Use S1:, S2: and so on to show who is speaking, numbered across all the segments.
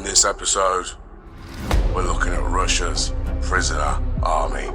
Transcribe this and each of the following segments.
S1: this episode, we're looking at Russia's prisoner army.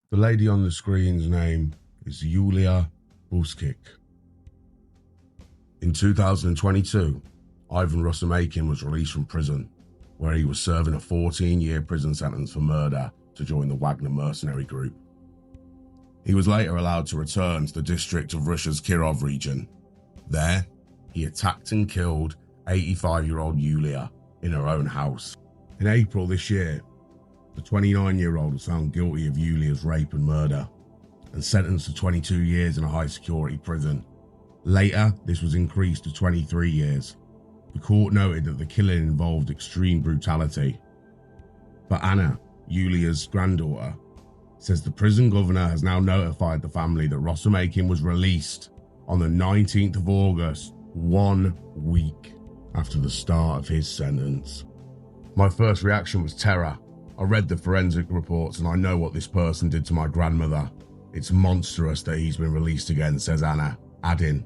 S1: The lady on the screen's name is Yulia Buskik. In 2022, Ivan Rusamakin was released from prison, where he was serving a 14-year prison sentence for murder to join the Wagner mercenary group. He was later allowed to return to the district of Russia's Kirov region. There, he attacked and killed 85-year-old Yulia in her own house. In April this year, the 29-year-old was found guilty of Yulia's rape and murder and sentenced to 22 years in a high-security prison. Later, this was increased to 23 years. The court noted that the killing involved extreme brutality. But Anna, Yulia's granddaughter, says the prison governor has now notified the family that Rusamakin was released on the 19th of August, 1 week after the start of his sentence. My first reaction was terror. I read the forensic reports and I know what this person did to my grandmother. It's monstrous that he's been released again, says Anna, adding,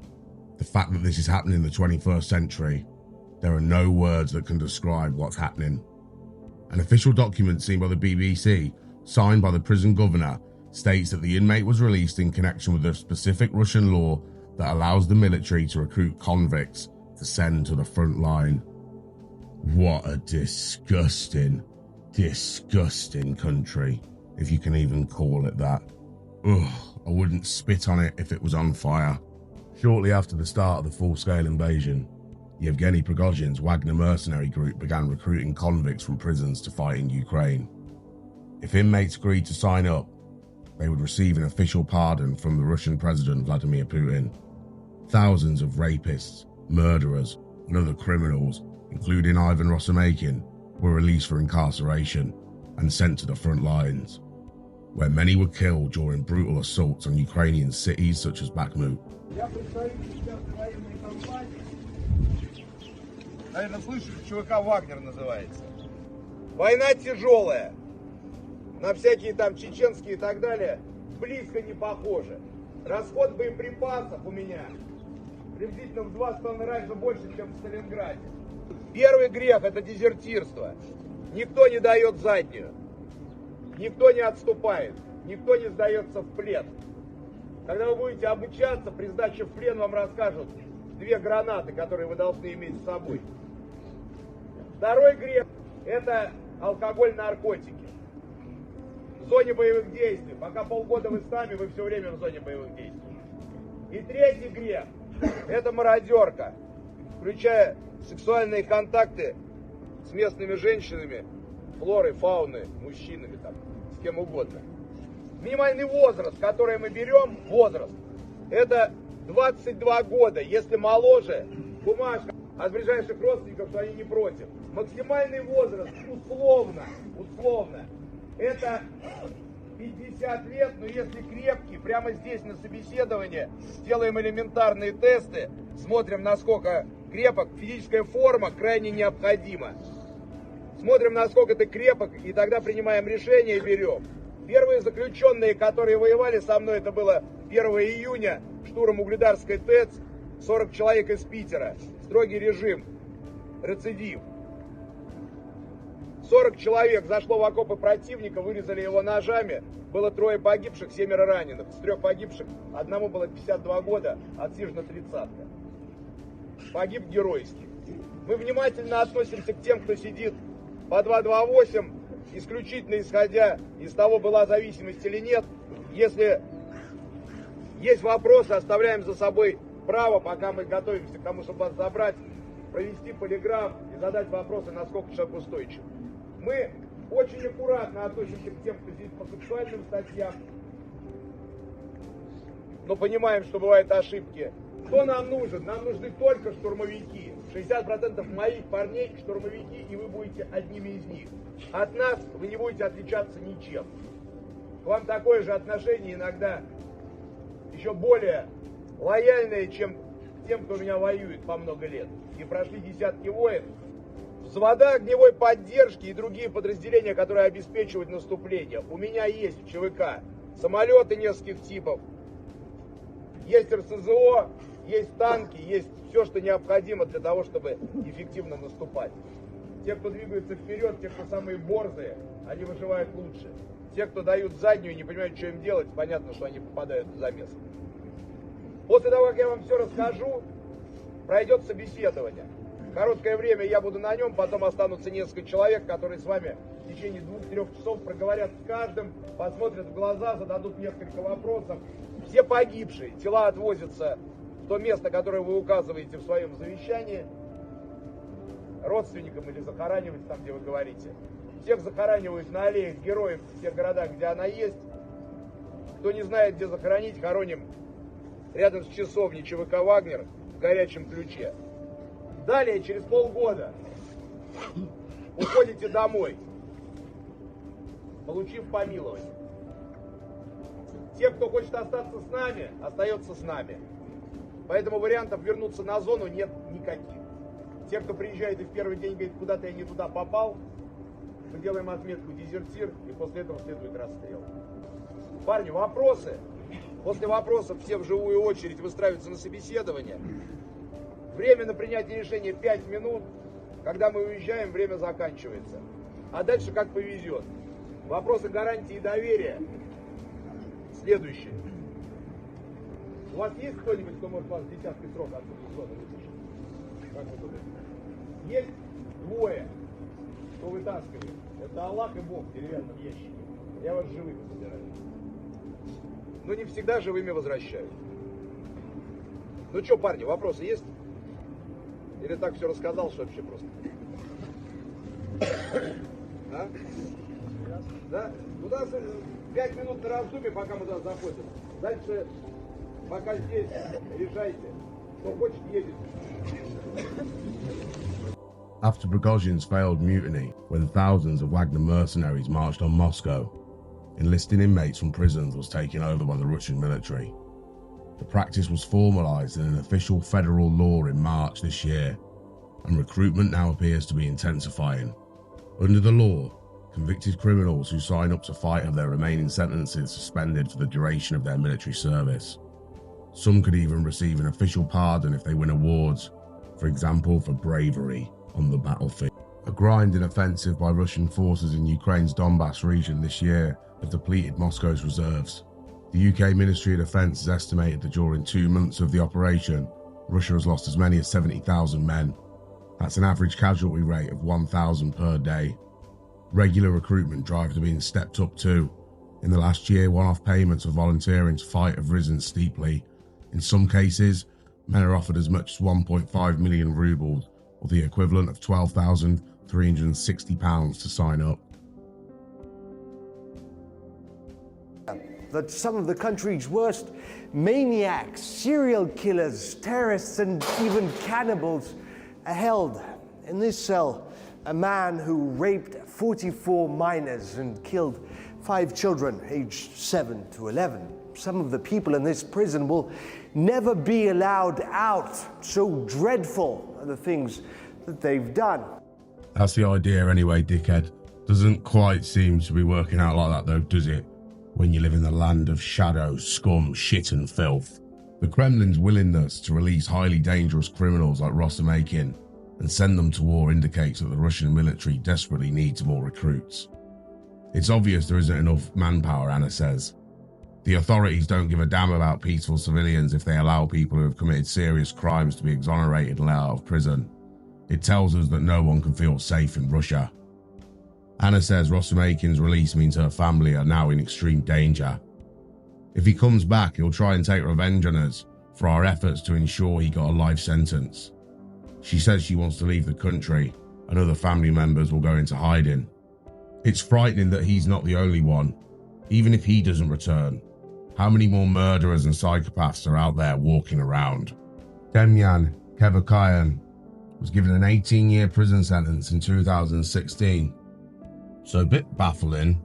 S1: the fact that this is happening in the 21st century, there are no words that can describe what's happening. An official document seen by the BBC, signed by the prison governor, states that the inmate was released in connection with a specific Russian law that allows the military to recruit convicts to send to the front line. What a disgusting country, if you can even call it that. Ugh, I wouldn't spit on it if it was on fire. Shortly after the start of the full-scale invasion, Yevgeny Prigozhin's Wagner mercenary group began recruiting convicts from prisons to fight in Ukraine. If inmates agreed to sign up, they would receive an official pardon from the Russian President Vladimir Putin. Thousands of rapists, murderers, and other criminals, including Ivan Rusamakin, were released for incarceration and sent to the front lines, where many were killed during brutal assaults on Ukrainian cities such as Bakhmut.
S2: Наверное, слышали, ЧВК «Вагнер» называется. Война тяжелая. На всякие там чеченские и так далее близко не похоже. Расход боеприпасов у меня приблизительно в 2,5 раза больше, чем в Сталинграде. Первый грех – это дезертирство. Никто не дает заднюю. Никто не отступает. Никто не сдается в плен. Когда вы будете обучаться, при сдаче в плен вам расскажут 2 гранаты, которые вы должны иметь с собой. Второй грех – это алкоголь, наркотики. В зоне боевых действий. Пока полгода вы с нами, вы все время в зоне боевых действий. И третий грех – это мародерка, включая сексуальные контакты с местными женщинами, флорой, фауной, мужчинами, там, с кем угодно. Минимальный возраст, который мы берем, это 22 года. Если моложе, бумажка от ближайших родственников, что они не против. Максимальный возраст, условно, это 50 лет, но если крепкий, прямо здесь на собеседовании делаем элементарные тесты, смотрим, насколько крепок, физическая форма крайне необходима. Смотрим, насколько ты крепок, и тогда принимаем решение и берем. Первые заключенные, которые воевали со мной, это было 1 июня, штурм Угледарской ТЭЦ, 40 человек из Питера, строгий режим, рецидив. 40 человек зашло в окопы противника, вырезали его ножами, было 3 погибших, 7 раненых. С 3 погибших одному было 52 года, отсижена 30-ка. Погиб геройски. Мы внимательно относимся к тем, кто сидит по 228, исключительно исходя из того, была зависимость или нет. Если есть вопросы, оставляем за собой право, пока мы готовимся к тому, чтобы вас забрать, провести полиграф и задать вопросы, насколько человек устойчив. Мы очень аккуратно относимся к тем, кто сидит по сексуальным статьям, но понимаем, что бывают ошибки. Кто нам нужен? Нам нужны только штурмовики. 60% моих парней штурмовики, и вы будете одними из них. От нас вы не будете отличаться ничем. К вам такое же отношение, иногда еще более лояльное, чем к тем, кто у меня воюет по много лет. И прошли десятки войн. Взвода огневой поддержки и другие подразделения, которые обеспечивают наступление. У меня есть в ЧВК самолеты нескольких типов, есть РСЗО, есть танки, есть все, что необходимо для того, чтобы эффективно наступать. Те, кто двигается вперед, те, кто самые борзые, они выживают лучше. Те, кто дают заднюю и не понимают, что им делать, понятно, что они попадают в замес. После того, как я вам все расскажу, пройдет собеседование. Короткое время я буду на нем, потом останутся несколько человек, которые с вами в течение 2-3 часов проговорят с каждым, посмотрят в глаза, зададут несколько вопросов. Все погибшие, тела отвозятся в то место, которое вы указываете в своем завещании, родственникам или захоранивать там, где вы говорите. Всех захоранивают на аллеях героев в тех городах, где она есть. Кто не знает, где захоронить, хороним рядом с часовней ЧВК «Вагнер» в горячем ключе. Далее, через полгода, уходите домой, получив помилование. Те, кто хочет остаться с нами, остается с нами. Поэтому вариантов вернуться на зону нет никаких. Те, кто приезжает и в первый день говорит, куда-то я не туда попал, мы делаем отметку «дезертир», и после этого следует расстрел. Парни, вопросы? После вопросов все в живую очередь выстраиваются на собеседование. Время на принятие решения 5 минут. Когда мы уезжаем, время заканчивается. А дальше как повезет. Вопросы гарантии и доверия. Следующее. У вас есть кто-нибудь, кто может вас в десятки срок отсюда из зоны вытащить? Как вы думаете? Есть двое, кто вытаскивает. Это Аллах и Бог в деревянном ящике. Я вас живыми забираю. Но не всегда живыми возвращают. Ну что, парни, вопросы есть? Или так все рассказал, что вообще просто? А? Да? У нас 5 минут на раздумье, пока мы туда заходим. Дальше, пока здесь, решайте. Кто хочет, едет.
S1: After Prigozhin's failed mutiny, when thousands of Wagner mercenaries marched on Moscow, enlisting inmates from prisons was taken over by the Russian military. The practice was formalised in an official federal law in March this year, and recruitment now appears to be intensifying. Under the law, convicted criminals who sign up to fight have their remaining sentences suspended for the duration of their military service. Some could even receive an official pardon if they win awards, for example for bravery on the battlefield. A grinding offensive by Russian forces in Ukraine's Donbass region this year have depleted Moscow's reserves. The UK Ministry of Defence has estimated that during 2 months of the operation, Russia has lost as many as 70,000 men. That's an average casualty rate of 1,000 per day. Regular recruitment drives are being stepped up too. In the last year, one-off payments for volunteering to fight have risen steeply. In some cases, men are offered as much as 1.5 million rubles, or the equivalent of £12,360 to sign up.
S3: That some of the country's worst maniacs, serial killers, terrorists, and even cannibals are held. In this cell, a man who raped 44 minors and killed 5 children aged 7 to 11. Some of the people in this prison will never be allowed out. So dreadful are the things that they've done.
S1: That's the idea anyway, dickhead. Doesn't quite seem to be working out like that though, does it? When you live in the land of shadow, scum, shit and filth. The Kremlin's willingness to release highly dangerous criminals like Rosomakin and send them to war indicates that the Russian military desperately needs more recruits. It's obvious there isn't enough manpower, Anna says. The authorities don't give a damn about peaceful civilians if they allow people who have committed serious crimes to be exonerated and let out of prison. It tells us that no one can feel safe in Russia. Anna says Rosomakin's release means her family are now in extreme danger. If he comes back, he'll try and take revenge on us for our efforts to ensure he got a life sentence. She says she wants to leave the country and other family members will go into hiding. It's frightening that he's not the only one. Even if he doesn't return, how many more murderers and psychopaths are out there walking around? Demyan Kevakayan was given an 18-year prison sentence in 2016. So a bit baffling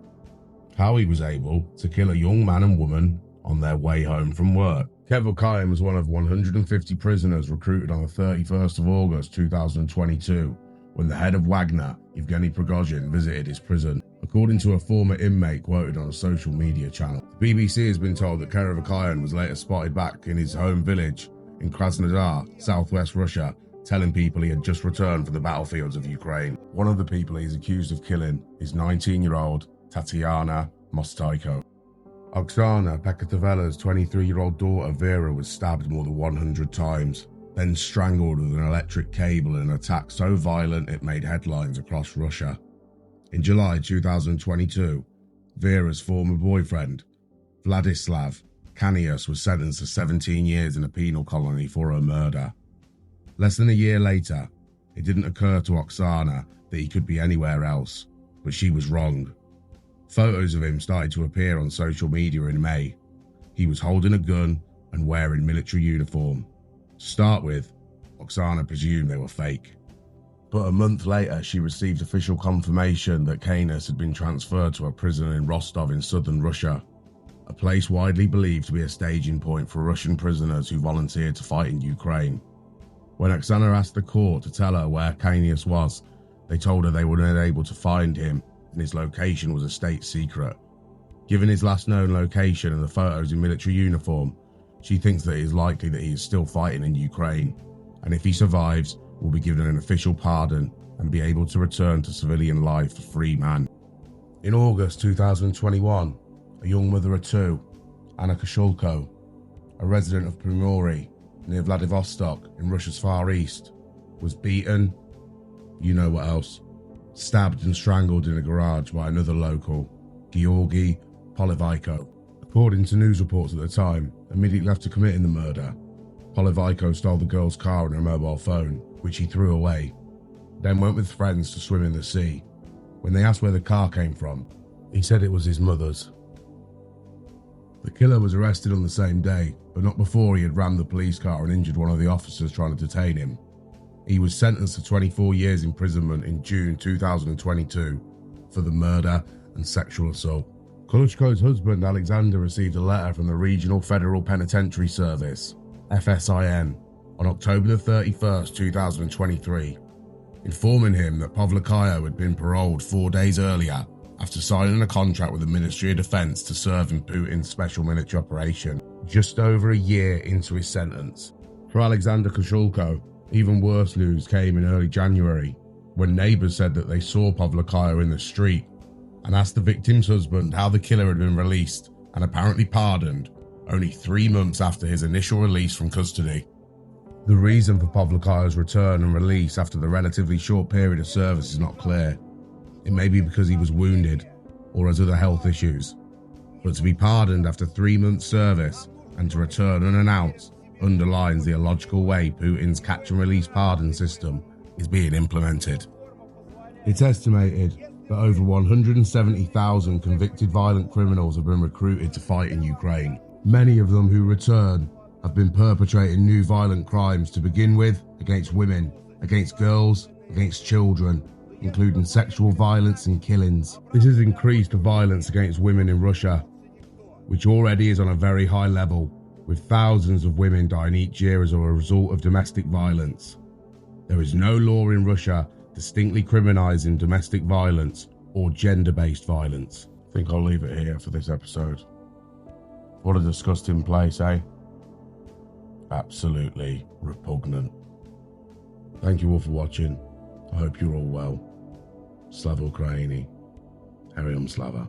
S1: how he was able to kill a young man and woman on their way home from work. Kevakayan was one of 150 prisoners recruited on the 31st of August 2022 when the head of Wagner, Yevgeny Prigozhin, visited his prison. According to a former inmate quoted on a social media channel, the BBC has been told that Kevakayan was later spotted back in his home village in Krasnodar, southwest Russia, telling people he had just returned from the battlefields of Ukraine. One of the people he is accused of killing is 19-year-old Tatiana Mostaiko. Oksana Pekatavela's 23-year-old daughter Vera was stabbed more than 100 times, then strangled with an electric cable in an attack so violent it made headlines across Russia. In July 2022, Vera's former boyfriend, Vladislav Kanius, was sentenced to 17 years in a penal colony for her murder. Less than a year later, it didn't occur to Oksana that he could be anywhere else, but she was wrong. Photos of him started to appear on social media in May. He was holding a gun and wearing military uniform. To start with, Oksana presumed they were fake. But a month later, she received official confirmation that Kanius had been transferred to a prison in Rostov in southern Russia, a place widely believed to be a staging point for Russian prisoners who volunteered to fight in Ukraine. When Oksana asked the court to tell her where Kanius was, they told her they were unable to find him and his location was a state secret. Given his last known location and the photos in military uniform, she thinks that it is likely that he is still fighting in Ukraine, and if he survives, will be given an official pardon and be able to return to civilian life a free man. In August 2021, a young mother of two, Anna Koshulko, a resident of Primory near Vladivostok in Russia's Far East, was beaten, you know what else, stabbed and strangled in a garage by another local, Georgy Polivaiko. According to news reports at the time, immediately after committing the murder, Polivaiko stole the girl's car and her mobile phone, which he threw away, then went with friends to swim in the sea. When they asked where the car came from, he said it was his mother's. The killer was arrested on the same day, but not before he had rammed the police car and injured one of the officers trying to detain him. He was sentenced to 24 years imprisonment in June 2022 for the murder and sexual assault. Kulushko's husband Alexander received a letter from the Regional Federal Penitentiary Service, FSIN, on October 31st, 2023, informing him that Pavlikayo had been paroled 4 days earlier after signing a contract with the Ministry of Defense to serve in Putin's special military operation, just over a year into his sentence. For Alexander Koshulko, even worse news came in early January, when neighbours said that they saw Pavlikayo in the street and asked the victim's husband how the killer had been released and apparently pardoned only 3 months after his initial release from custody. The reason for Pavlikayo's return and release after the relatively short period of service is not clear. It may be because he was wounded or has other health issues, but to be pardoned after 3 months' service and to return unannounced underlines the illogical way Putin's catch and release pardon system is being implemented. It's estimated that over 170,000 convicted violent criminals have been recruited to fight in Ukraine. Many of them who return have been perpetrating new violent crimes to begin with against women, against girls, against children, including sexual violence and killings. This has increased the violence against women in Russia, which already is on a very high level, with thousands of women dying each year as a result of domestic violence. There is no law in Russia distinctly criminalising domestic violence or gender-based violence. I think I'll leave it here for this episode. What a disgusting place, eh? Absolutely repugnant. Thank you all for watching. I hope you're all well. Slava Ukraini. Herium Slava.